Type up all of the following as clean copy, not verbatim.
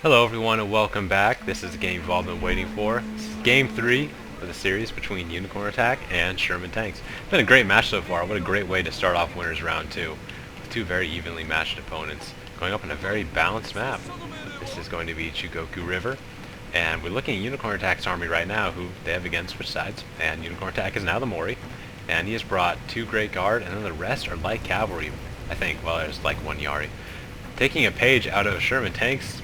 Hello everyone and welcome back. This is the game you've all been waiting for. This is game 3 of the series between Unicornattack and Sherman Tanks. It's been a great match so far. What a great way to start off winners round 2. With two very evenly matched opponents going up on a very balanced map. This is going to be Chugoku River. And we're looking at Unicornattack's army right now, who they have again switched sides. And Unicornattack is now the Mori. And he has brought 2 Great Guard, and then the rest are light cavalry, I think. Well, there's like 1 Yari. Taking a page out of Sherman Tank's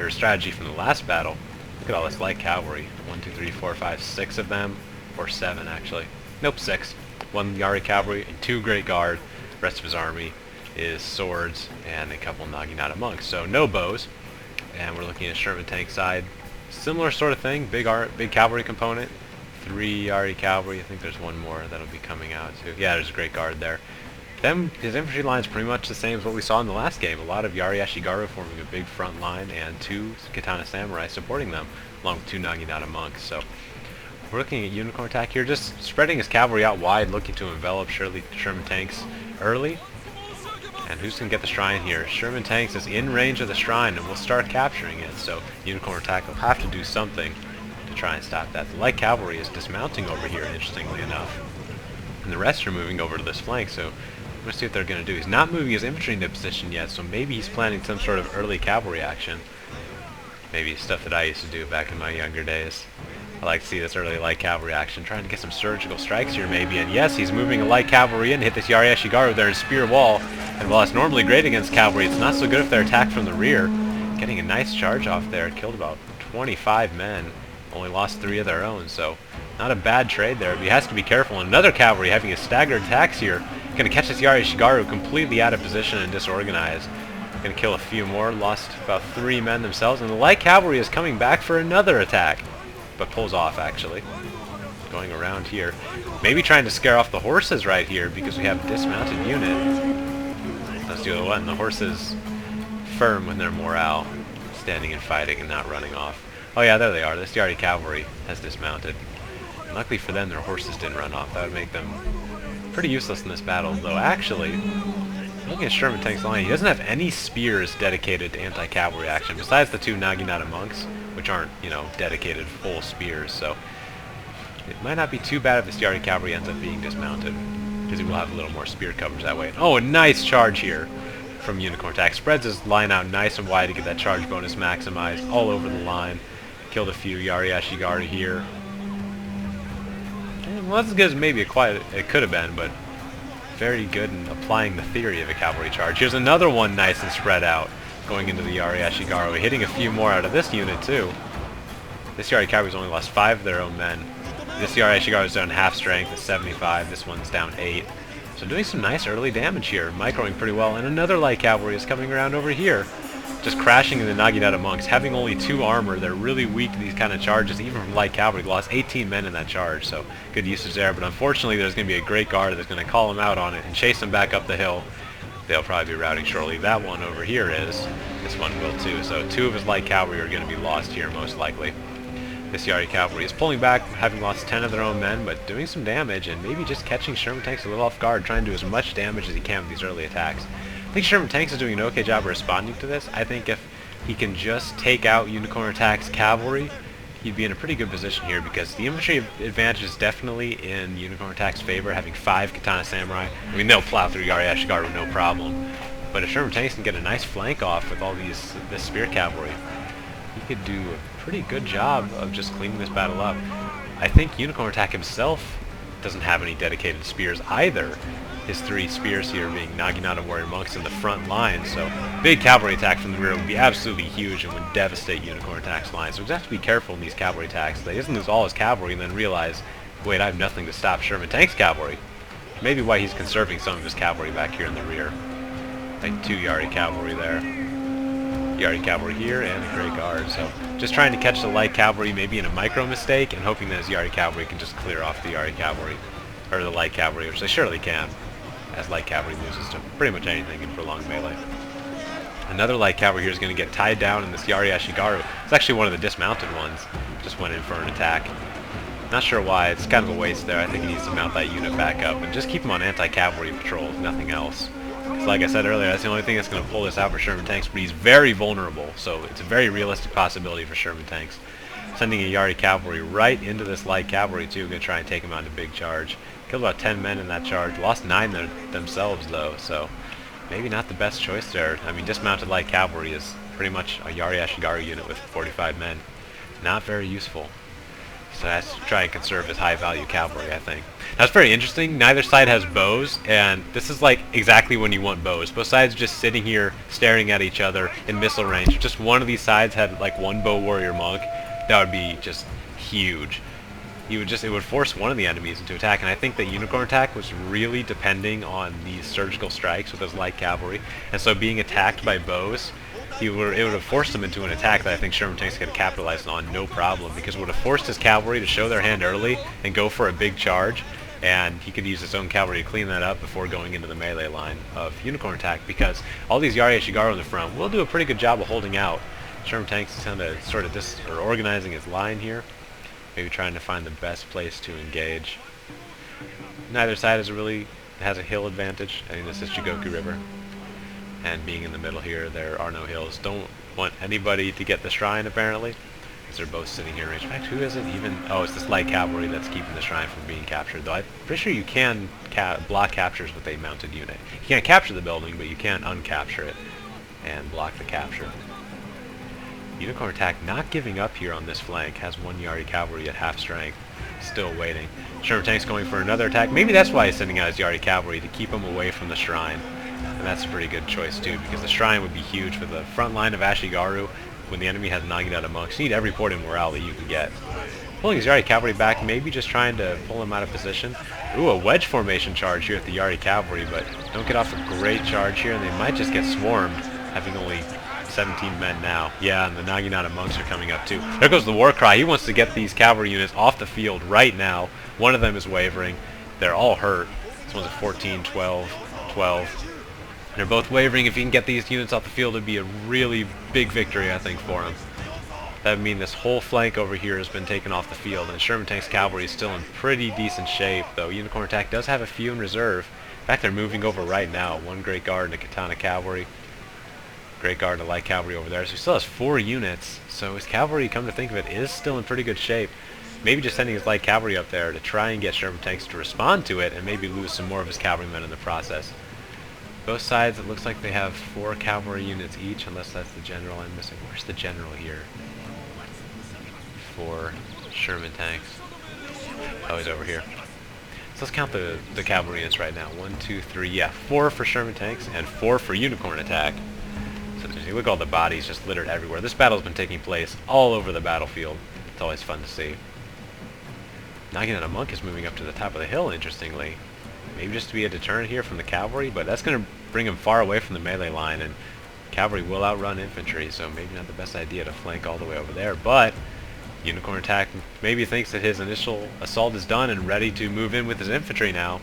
strategy from the last battle. Look at all this light cavalry. 1, 2, 3, 4, 5, 6 of them. Or 7 actually. Nope, 6. 1 Yari cavalry and 2 Great Guard. The rest of his army is swords and a couple Naginata monks. So no bows. And we're looking at Sherman Tank's side. Similar sort of thing. Big cavalry component. 3 Yari cavalry. I think there's 1 more that'll be coming out too. Yeah, there's a Great Guard there. His infantry line is pretty much the same as what we saw in the last game. A lot of Yari Ashigaru forming a big front line and 2 Katana Samurai supporting them, along with 2 Naginata monks. So we're looking at Unicornattack here, just spreading his cavalry out wide, looking to envelop Sherman Tanks early. And who's going to get the shrine here? Sherman Tanks is in range of the shrine and will start capturing it. So Unicornattack will have to do something to try and stop that. The light cavalry is dismounting over here, interestingly enough. And the rest are moving over to this flank, so let's see what they're going to do. He's not moving his infantry into position yet, so maybe he's planning some sort of early cavalry action. Maybe stuff that I used to do back in my younger days. I like to see this early light cavalry action, trying to get some surgical strikes here maybe. And yes, he's moving a light cavalry in to hit this Yari Ashigaru there in spear wall. And while it's normally great against cavalry, it's not so good if they're attacked from the rear. Getting a nice charge off there. Killed about 25 men. Only lost 3 of their own, so not a bad trade there. But he has to be careful. Another cavalry having a staggered attacks here. Going to catch this Yari Ashigaru completely out of position and disorganized. Going to kill a few more. Lost about 3 men themselves. And the light cavalry is coming back for another attack. But pulls off, actually. Going around here. Maybe trying to scare off the horses right here because we have a dismounted unit. Let's do it. And the horses firm with their morale. Standing and fighting and not running off. Oh yeah, there they are. This Yari cavalry has dismounted. And luckily for them, their horses didn't run off. That would make them pretty useless in this battle, though actually, looking at Sherman Tank's line, he doesn't have any spears dedicated to anti-cavalry action, besides the 2 Naginata monks, which aren't, dedicated full spears, so it might not be too bad if this Yari cavalry ends up being dismounted, because he will have a little more spear coverage that way. Oh, a nice charge here from Unicornattack. Spreads his line out nice and wide to get that charge bonus maximized all over the line. Killed a few Yari Ashigaru here. Well, that's as good as maybe it could have been, but very good in applying the theory of a cavalry charge. Here's another one nice and spread out, going into the Yari Ashigaru, hitting a few more out of this unit too. This Yari cavalry's only lost 5 of their own men. This Yari Ashigaru is down half strength at 75, this one's down 8. So doing some nice early damage here, microing pretty well, and another light cavalry is coming around over here. Just crashing in the Naginata monks, having only 2 armor, they're really weak to these kind of charges, even from light cavalry. Lost 18 men in that charge, so good usage there. But unfortunately, there's going to be a Great Guard that's going to call him out on it and chase him back up the hill. They'll probably be routing shortly. That one over here is. This one will too. So 2 of his light cavalry are going to be lost here, most likely. This Yari cavalry is pulling back, having lost 10 of their own men, but doing some damage and maybe just catching Sherman Tanks a little off guard, trying to do as much damage as he can with these early attacks. I think Sherman Tanks is doing an okay job of responding to this. I think if he can just take out Unicornattack's cavalry, he'd be in a pretty good position here because the infantry advantage is definitely in Unicornattack's favor, having 5 Katana Samurai. I mean, they'll plow through Yari Ashigaru with no problem. But if Sherman Tanks can get a nice flank off with all this spear cavalry, he could do a pretty good job of just cleaning this battle up. I think Unicornattack himself doesn't have any dedicated spears either. His 3 spears here being Naginata warrior monks in the front line, so big cavalry attack from the rear would be absolutely huge and would devastate Unicornattack's line. So we have to be careful in these cavalry attacks. He doesn't lose all his cavalry and then realize, wait, I have nothing to stop Sherman Tank's cavalry. Maybe why he's conserving some of his cavalry back here in the rear. Like 2 Yari cavalry there. Yari cavalry here and a Great Guard. So just trying to catch the light cavalry maybe in a micro mistake and hoping that his Yari cavalry can just clear off the Yari cavalry, or the light cavalry, which they surely can, as light cavalry loses to pretty much anything in prolonged melee. Another light cavalry here is going to get tied down in this Yari Ashigaru. It's actually one of the dismounted ones. Just went in for an attack. Not sure why. It's kind of a waste there. I think he needs to mount that unit back up and just keep him on anti-cavalry patrol, if nothing else. 'Cause like I said earlier, that's the only thing that's going to pull this out for Sherman tanks, but he's very vulnerable, so it's a very realistic possibility for Sherman tanks. Sending a Yari cavalry right into this light cavalry too, going to try and take him out in a big charge. Killed about 10 men in that charge, lost 9 themselves though, so maybe not the best choice there. I mean, dismounted light cavalry is pretty much a Yari Ashigaru unit with 45 men. Not very useful. So has to try and conserve his high value cavalry, I think. That's very interesting. Neither side has bows, and this is like exactly when you want bows. Both sides just sitting here staring at each other in missile range. If just one of these sides had like one bow warrior monk, that would be just huge. It would force one of the enemies into attack, and I think that Unicornattack was really depending on these surgical strikes with his light cavalry, and so being attacked by bows, it would have forced him into an attack that I think Sherman tanks could have capitalized on no problem, because it would have forced his cavalry to show their hand early and go for a big charge, and he could use his own cavalry to clean that up before going into the melee line of Unicornattack, because all these Yari Ashigaru in the front will do a pretty good job of holding out. Sherman tanks is kind of sort of organizing his line here, maybe trying to find the best place to engage. Neither side has a hill advantage. I think this is Chugoku River. And being in the middle here, there are no hills. Don't want anybody to get the shrine, apparently, because they're both sitting here in range. In fact, who isn't even... Oh, it's this light cavalry that's keeping the shrine from being captured, though I'm pretty sure you can block captures with a mounted unit. You can't capture the building, but you can uncapture it and block the capture. Unicornattack not giving up here on this flank, has one Yari cavalry at half strength, still waiting. Sherman tank's going for another attack. Maybe that's why he's sending out his Yari cavalry, to keep him away from the shrine. And that's a pretty good choice too, because the shrine would be huge for the front line of Ashigaru when the enemy has Naginata monks. You need every port in morale that you can get. Pulling his Yari cavalry back, maybe just trying to pull him out of position. Ooh, a wedge formation charge here at the Yari cavalry, but don't get off a great charge here, and they might just get swarmed, having only 17 men now. Yeah, and the Naginata monks are coming up too. There goes the war cry. He wants to get these cavalry units off the field right now. One of them is wavering. They're all hurt. This one's a 14, 12, 12. They're both wavering. If he can get these units off the field, it'd be a really big victory, I think, for him. That would mean this whole flank over here has been taken off the field, and Sherman tank's cavalry is still in pretty decent shape, though Unicornattack does have a few in reserve. In fact, they're moving over right now. One Great Guard and a Katana cavalry. Great Guard and a light cavalry over there. So he still has 4 units, so his cavalry, come to think of it, is still in pretty good shape. Maybe just sending his light cavalry up there to try and get Sherman tanks to respond to it, and maybe lose some more of his cavalrymen in the process. Both sides, it looks like they have 4 cavalry units each, unless that's the general I'm missing. Where's the general here? For Sherman tanks. Oh, he's over here. So let's count the cavalry units right now. 1, 2, 3, yeah. 4 for Sherman tanks, and 4 for Unicornattack. So you look at all the bodies just littered everywhere. This battle's been taking place all over the battlefield. It's always fun to see. Naginata monk is moving up to the top of the hill, interestingly. Maybe just to be a deterrent here from the cavalry, but that's going to bring him far away from the melee line, and cavalry will outrun infantry, so maybe not the best idea to flank all the way over there. But Unicornattack maybe thinks that his initial assault is done and ready to move in with his infantry now,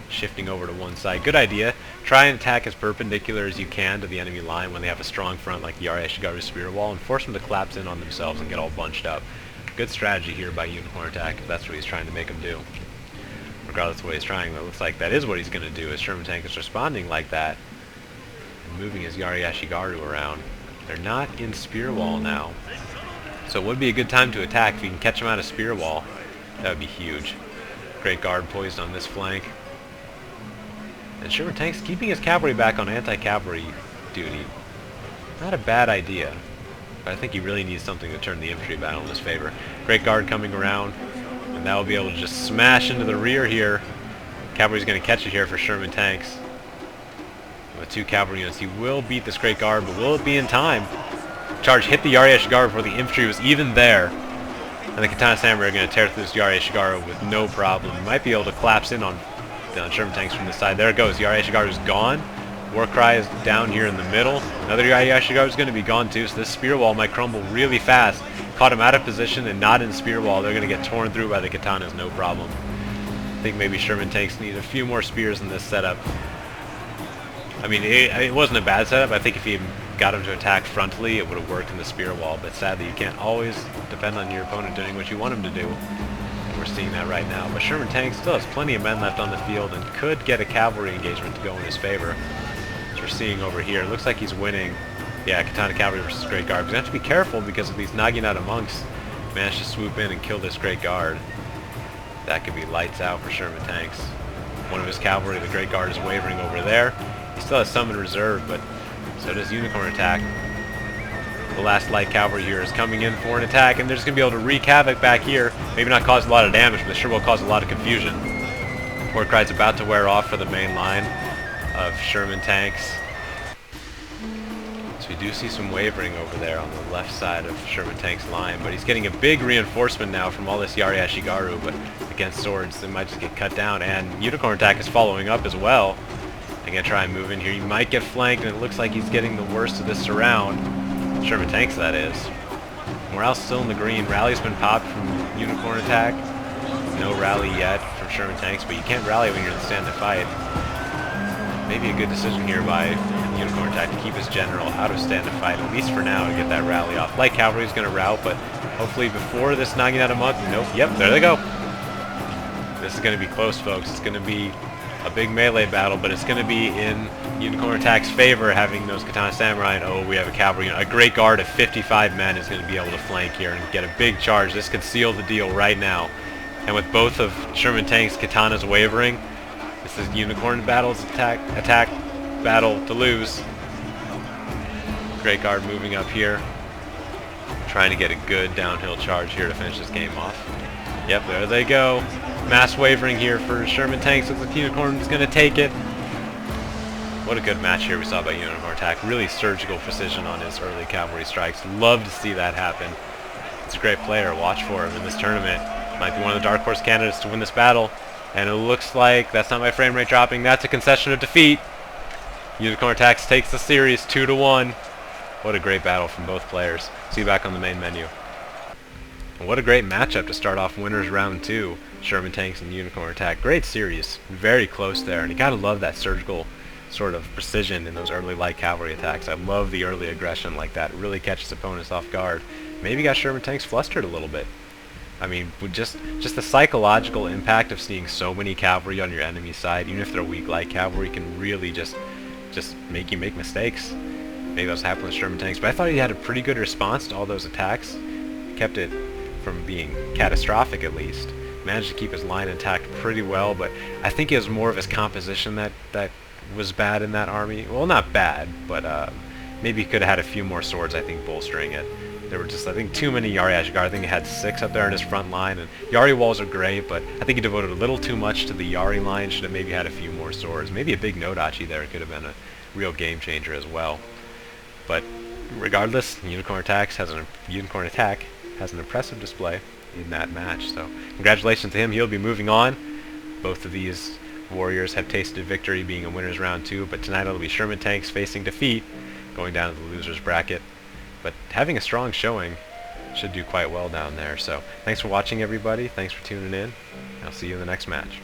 shifting over to one side. Good idea. Try and attack as perpendicular as you can to the enemy line when they have a strong front like the Yari Ashigaru spear wall, and force them to collapse in on themselves and get all bunched up. Good strategy here by Unicornattack if that's what he's trying to make them do. Regardless of what he's trying, it looks like that is what he's going to do, as Sherman tank is responding like that and moving his Yari Ashigaru around. They're not in spear wall now, so it would be a good time to attack. If you can catch them out of spear wall, that would be huge. Great Guard poised on this flank. And Sherman tank's keeping his cavalry back on anti-cavalry duty. Not a bad idea, but I think he really needs something to turn the infantry battle in his favor. Great Guard coming around, and that will be able to just smash into the rear here. Cavalry's going to catch it here for Sherman tanks. With 2 cavalry units, he will beat this Great Guard, but will it be in time? Charge hit the Yari Ashigaru before the infantry was even there. And the Katana Samurai are going to tear through this Yari Ashigaru with no problem. He might be able to collapse in on Sherman tanks from the side. There it goes. Yari Ashigaru is gone. War Cry is down here in the middle. Another Yari Ashigaru is going to be gone too, so this spear wall might crumble really fast. Caught him out of position and not in spear wall. They're going to get torn through by the Katanas, no problem. I think maybe Sherman tanks need a few more spears in this setup. I mean, it wasn't a bad setup. I think if he got him to attack frontally, it would have worked in the spear wall, but sadly you can't always depend on your opponent doing what you want him to do. And we're seeing that right now. But Sherman tanks still has plenty of men left on the field and could get a cavalry engagement to go in his favor. we're seeing over here. It looks like he's winning. Yeah, Katana Cavalry versus Great Guard. But we have to be careful because of these Naginata monks managed to swoop in and kill this Great Guard. That could be lights out for Sherman Tanks. One of his cavalry, the Great Guard, is wavering over there. He still has some in reserve, but so does Unicornattack. The last light cavalry here is coming in for an attack, and they're just going to be able to wreak havoc back here. Maybe not cause a lot of damage, but it sure will cause a lot of confusion. Warcride's about to wear off for the main line of Sherman Tanks. So we do see some wavering over there on the left side of Sherman Tank's line, but he's getting a big reinforcement now from all this Yari Ashigaru, but against swords they might just get cut down, and Unicornattack is following up as well. They're going to try and move in here. He might get flanked, and it looks like he's getting the worst of this surround. Sherman Tanks, that is. Morale's still in the green. Rally's been popped from Unicornattack. No rally yet from Sherman Tanks, but you can't rally when you're in the stand to fight. Maybe a good decision here by Unicornattack to keep his general out of stand to fight, at least for now, to get that rally off. Light cavalry's going to rout, but hopefully before this Naginata monk. Nope. Yep, there they go. This is going to be close, folks. It's going to be a big melee battle, but it's going to be in Unicornattack's favor, having those Katana Samurai, and oh, we have a cavalry. A Great Guard of 55 men is going to be able to flank here and get a big charge. This could seal the deal right now. And with both of Sherman Tank's Katanas wavering, this is Unicorn battle's attack battle to lose. Great Guard moving up here, trying to get a good downhill charge here to finish this game off. Yep, there they go. Mass wavering here for Sherman Tanks. Looks like Unicorn's going to take it. What a good match here we saw by Unicornattack. Really surgical precision on his early cavalry strikes. Love to see that happen. He's a great player. Watch for him in this tournament. Might be one of the dark horse candidates to win this battle. And it looks like that's not my frame rate dropping. That's a concession of defeat. Unicornattack takes the series 2-1. What a great battle from both players. See you back on the main menu. And what a great matchup to start off winners round 2. Sherman Tanks and Unicornattack. Great series. Very close there. And you gotta love that surgical sort of precision in those early light cavalry attacks. I love the early aggression like that. It really catches opponents off guard. Maybe got Sherman Tanks flustered a little bit. I mean, with just the psychological impact of seeing so many cavalry on your enemy's side, even if they're weak light cavalry, can really just make you make mistakes. Maybe that was happening with Sherman Tanks, but I thought he had a pretty good response to all those attacks. Kept it from being catastrophic, at least. Managed to keep his line intact pretty well, but I think it was more of his composition that was bad in that army. Well, not bad, but maybe he could have had a few more swords, I think, bolstering it. There were just, I think, too many Yari Ashigaru. I think he had 6 up there in his front line, and Yari walls are great, but I think he devoted a little too much to the Yari line. Should have maybe had a few more swords. Maybe a big Nodachi there could have been a real game changer as well. But regardless, Unicornattack has an impressive display in that match. So congratulations to him. He'll be moving on. Both of these warriors have tasted victory, being in winners round 2, but tonight it'll be Sherman Tanks facing defeat, going down to the losers bracket. But having a strong showing should do quite well down there. So thanks for watching, everybody. Thanks for tuning in. I'll see you in the next match.